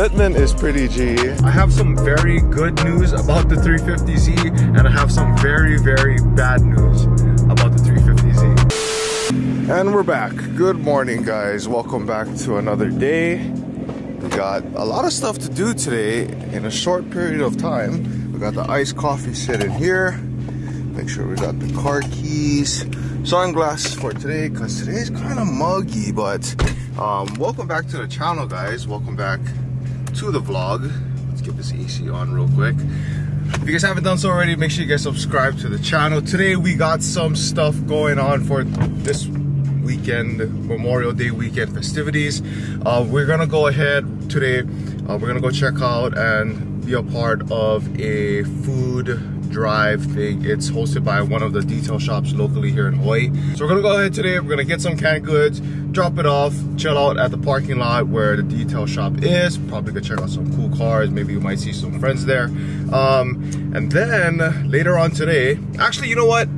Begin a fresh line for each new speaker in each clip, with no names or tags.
commitment is pretty G.
I have some very good news about the 350Z, and I have some very, very bad news about the 350Z.
And we're back. Good morning, guys. Welcome back to another day. We got a lot of stuff to do today in a short period of time. We got the iced coffee sitting here. Make sure we got the car keys, sunglasses for today, because today's kind of muggy. But welcome back to the channel, guys. Welcome back to the vlog. Let's get this AC on real quick. If you guys haven't done so already, make sure you guys subscribe to the channel. Today we got some stuff going on for this weekend, Memorial Day weekend festivities. We're gonna go ahead today. We're gonna go check out and be a part of a food drive thing. It's hosted by one of the detail shops locally here in Hawaii. So we're gonna go ahead today. We're gonna get some canned goods, drop it off, chill out at the parking lot where the detail shop is. Probably gonna check out some cool cars. Maybe you might see some friends there. And then later on today, actually, you know what?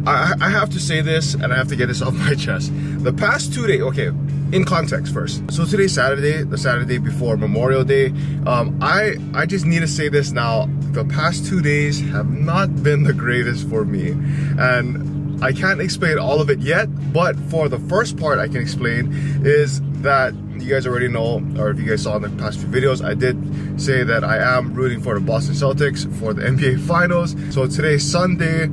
I have to say this, and I have to get this off my chest. The past 2 days, okay, in context first. So today's Saturday, the Saturday before Memorial Day. I just need to say this now. The past 2 days have not been the greatest for me. And I can't explain all of it yet, but for the first part I can explain is that you guys already know, or if you guys saw in the past few videos, I did say that I am rooting for the Boston Celtics for the NBA Finals. So today's Sunday.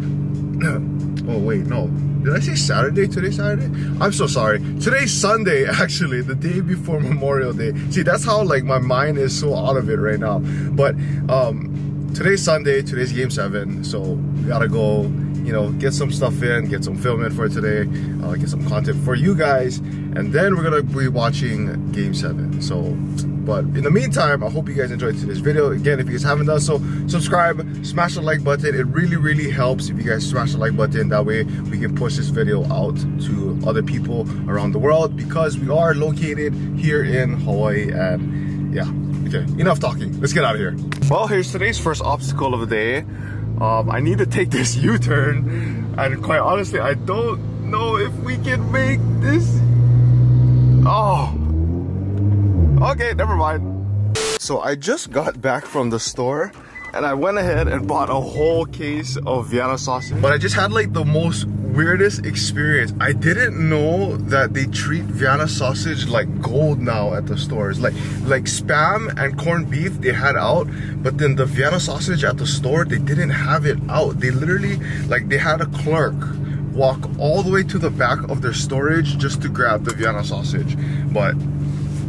Oh wait, no. Did I say Saturday? Today's Saturday? I'm so sorry. Today's Sunday, actually, the day before Memorial Day. See, that's how like my mind is so out of it right now. But today's Sunday, today's Game 7, so we gotta go, you know, get some stuff in, get some film in for today, get some content for you guys, and then we're gonna be watching Game 7. So, but in the meantime, I hope you guys enjoyed today's video. Again, if you guys haven't done so, subscribe, smash the like button. It really, really helps if you guys smash the like button. That way we can push this video out to other people around the world, because we are located here in Hawaii. And yeah, okay, enough talking. Let's get out of here. Well, here's today's first obstacle of the day. I need to take this U-turn, and quite honestly, I don't know if we can make this. Oh, okay, never mind. So I just got back from the store, and I went ahead and bought a whole case of Vienna sausage. But I just had like the most weirdest experience. I didn't know that they treat Vienna sausage like gold now at the stores. Like Spam and corned beef they had out, but then the Vienna sausage at the store, they didn't have it out. They literally, like, they had a clerk walk all the way to the back of their storage just to grab the Vienna sausage. But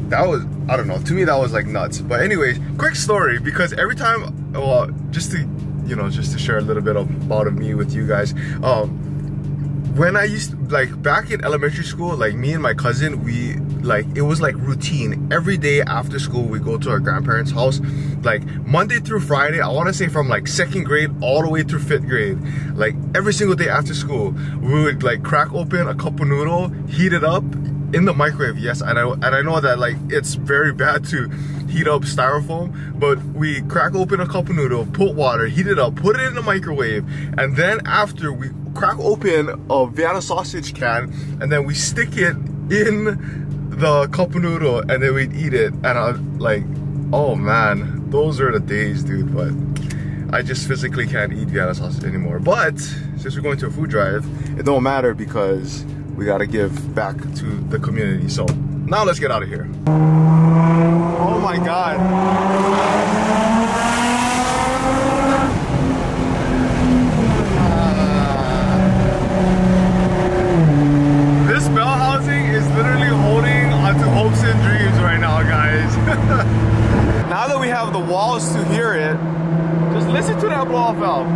that was, I don't know, to me that was like nuts. But anyways, quick story, because every time, well, just to, you know, just to share a little bit about me with you guys. When I used to, like, back in elementary school, like, me and my cousin, we, like, it was like routine. Every day after school, we go to our grandparents' house, like Monday through Friday. I want to say from like 2nd grade all the way through 5th grade. Like every single day after school, we would like crack open a cup of noodle, heat it up in the microwave. Yes, and I know that like it's very bad to heat up styrofoam, but we crack open a cup of noodle, put water, heat it up, put it in the microwave, and then after we crack open a Vienna sausage can, and then we stick it in the cup of noodle, and then we'd eat it. And I'm like, oh man, those are the days, dude. But I just physically can't eat Vienna sausage anymore. But since we're going to a food drive, it don't matter, because we gotta give back to the community. So now let's get out of here. Oh my God. This bell housing is literally holding onto hopes and dreams right now, guys. Now that we have the walls to hear it, just listen to that blow-off valve.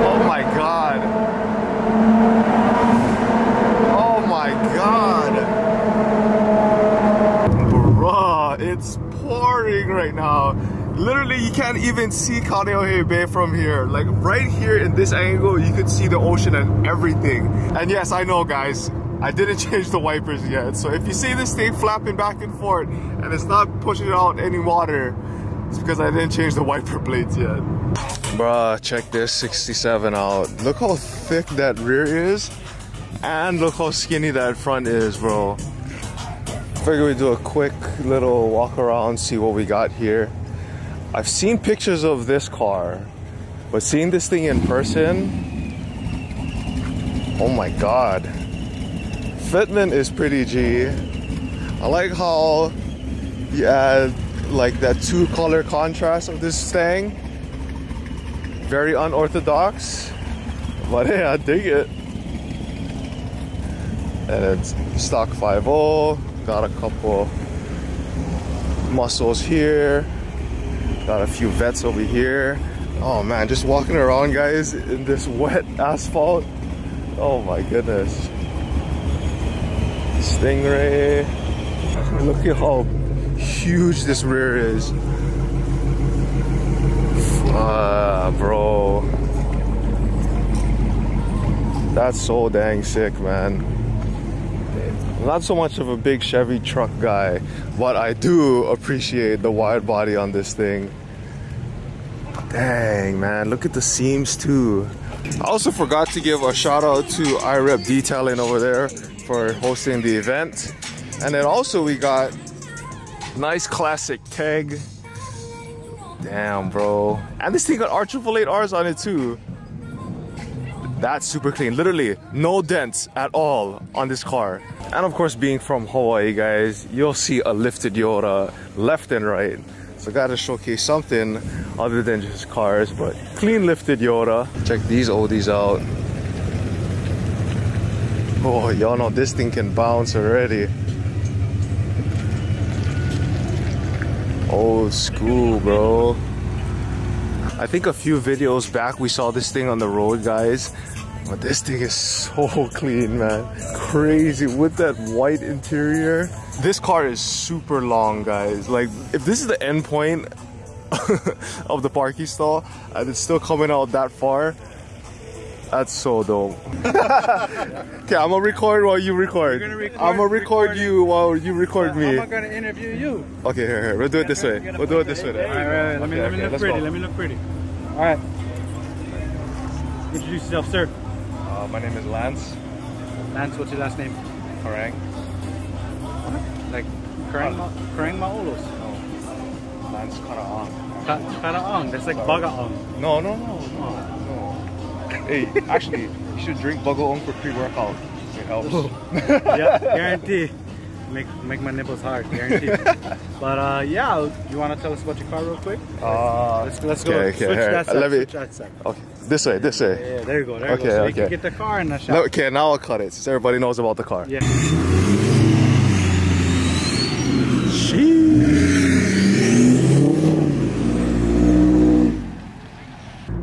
Oh my God. Oh my God. Bruh, it's pouring right now. Literally, you can't even see Kaneohe Bay from here. Like right here in this angle, you could see the ocean and everything. And yes, I know, guys, I didn't change the wipers yet. So if you see this thing flapping back and forth and it's not pushing out any water, it's because I didn't change the wiper blades yet. Bruh, check this 67 out. Look how thick that rear is. And look how skinny that front is, bro. Figure we do a quick little walk around, see what we got here. I've seen pictures of this car, but seeing this thing in person, oh my god. Fitment is pretty G. I like how you add like that 2-color contrast of this thing. Very unorthodox, but hey, I dig it. And it's stock 5.0. Got a couple muscles here. Got a few vets over here. Oh man, just walking around, guys, in this wet asphalt. Oh my goodness. Stingray. Look at how huge this rear is. Bro. That's so dang sick, man. Not so much of a big Chevy truck guy, but I do appreciate the wide body on this thing. Dang, man, look at the seams too. I also forgot to give a shout out to iRep Detailing over there for hosting the event. And then also we got nice classic tag. Damn, bro. And this thing got R888Rs on it too. That's super clean. Literally no dents at all on this car. And of course, being from Hawaii, guys, you'll see a lifted Yota left and right. So gotta showcase something other than just cars, but clean lifted Yota. Check these oldies out. Oh, y'all know this thing can bounce already. Old school, bro. I think a few videos back we saw this thing on the road, guys. But this thing is so clean, man. Crazy with that white interior. This car is super long, guys. Like, if this is the end point of the parking stall and it's still coming out that far, that's so dope. Okay, I'm gonna record while you record. I'm gonna record you while you record me.
I'm gonna interview you.
Okay, here. We'll do it this way. We'll do it this way.
Alright, let me look pretty. Let me look pretty. Alright. Introduce yourself, sir.
My name is Lance.
Lance, what's your last name?
Karang.
Like Karang Maolos.
No. Lance Karaang.
Karaang, that's like Bagaong.
No. Hey, actually, you should drink Bagoong for pre-workout. It helps.
Yeah, guarantee. Make my nipples hard, guarantee. But yeah, you want to tell us about your car real quick? Let's go.
Okay,
switch that side.
Let me.
Switch that side.
Okay, this way.
Yeah, there you go. There you go. So you can get the car in the shop.
No, okay, now I'll cut it since everybody knows about the car.
Yeah.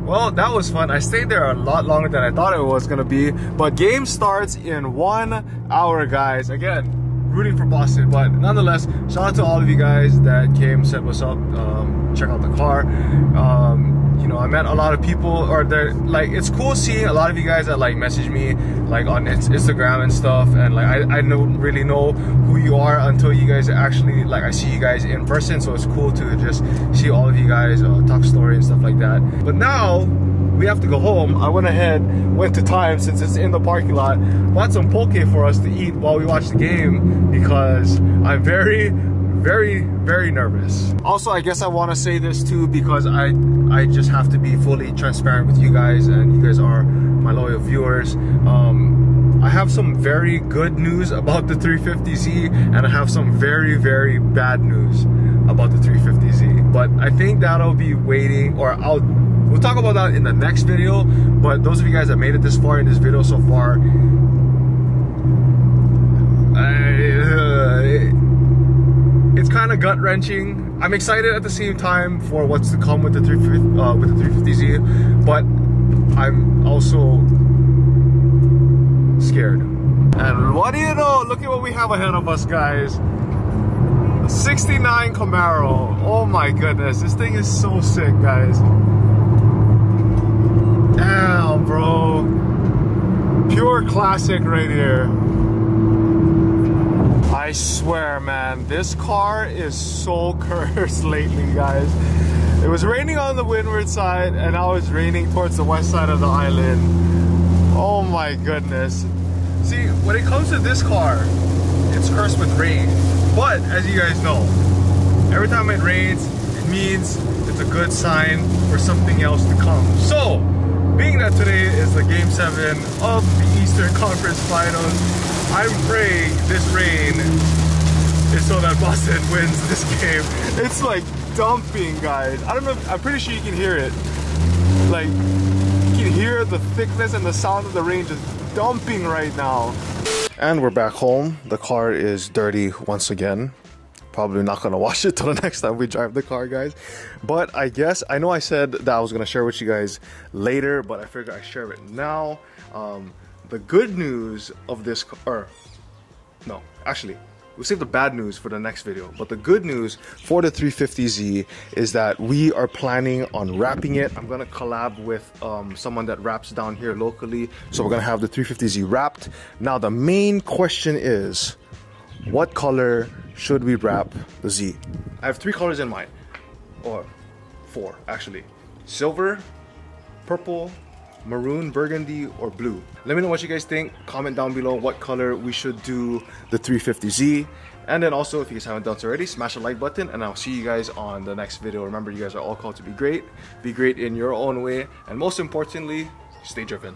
Well, that was fun. I stayed there a lot longer than I thought it was gonna be. But game starts in 1 hour, guys. Again, rooting for Boston. But nonetheless, shout out to all of you guys that came, set us up, check out the car. You know, I met a lot of people, or they're like, it's cool seeing a lot of you guys that like message me like on Instagram and stuff, and like I don't really know who you are until you guys actually, like, I see you guys in person. So it's cool to just see all of you guys, talk story and stuff like that. But now we have to go home. I went to Time, since it's in the parking lot, bought some poke for us to eat while we watch the game, because I'm very nervous. Also, I guess I want to say this too, because I just have to be fully transparent with you guys, and you guys are my loyal viewers. I have some very good news about the 350Z, and I have some very bad news about the 350Z. But I think that'll be waiting, or we'll talk about that in the next video. But those of you guys that made it this far in this video so far, it's kind of gut-wrenching. I'm excited at the same time for what's to come with the 350Z, but I'm also scared. And what do you know? Look at what we have ahead of us, guys. A 69 Camaro. Oh my goodness, this thing is so sick, guys. Damn, bro. Pure classic right here. I swear, man, this car is so cursed lately, guys. It was raining on the windward side, and now it's raining towards the west side of the island. Oh my goodness.
See, when it comes to this car, it's cursed with rain. But as you guys know, every time it rains, it means it's a good sign for something else to come. So, being that today is the Game 7 of the Eastern Conference Finals, I'm praying this rain is so that Boston wins this game. It's like dumping, guys. I don't know, I'm pretty sure you can hear it. Like, you can hear the thickness and the sound of the rain just dumping right now.
And we're back home. The car is dirty once again. Probably not gonna wash it till the next time we drive the car, guys. But I guess, I know I said that I was gonna share with you guys later, but I figured I'd share it now. The good news of this car, no, actually, we'll save the bad news for the next video. But the good news for the 350Z is that we are planning on wrapping it. I'm gonna collab with someone that wraps down here locally. So we're gonna have the 350Z wrapped. Now the main question is, what color should we wrap the Z? I have 3 colors in mind, or 4 actually. Silver, purple, maroon, burgundy, or blue. Let me know what you guys think. Comment down below what color we should do the 350Z. And then also, if you guys haven't done so already, smash the like button, and I'll see you guys on the next video. Remember, you guys are all called to be great in your own way, and most importantly, stay driven.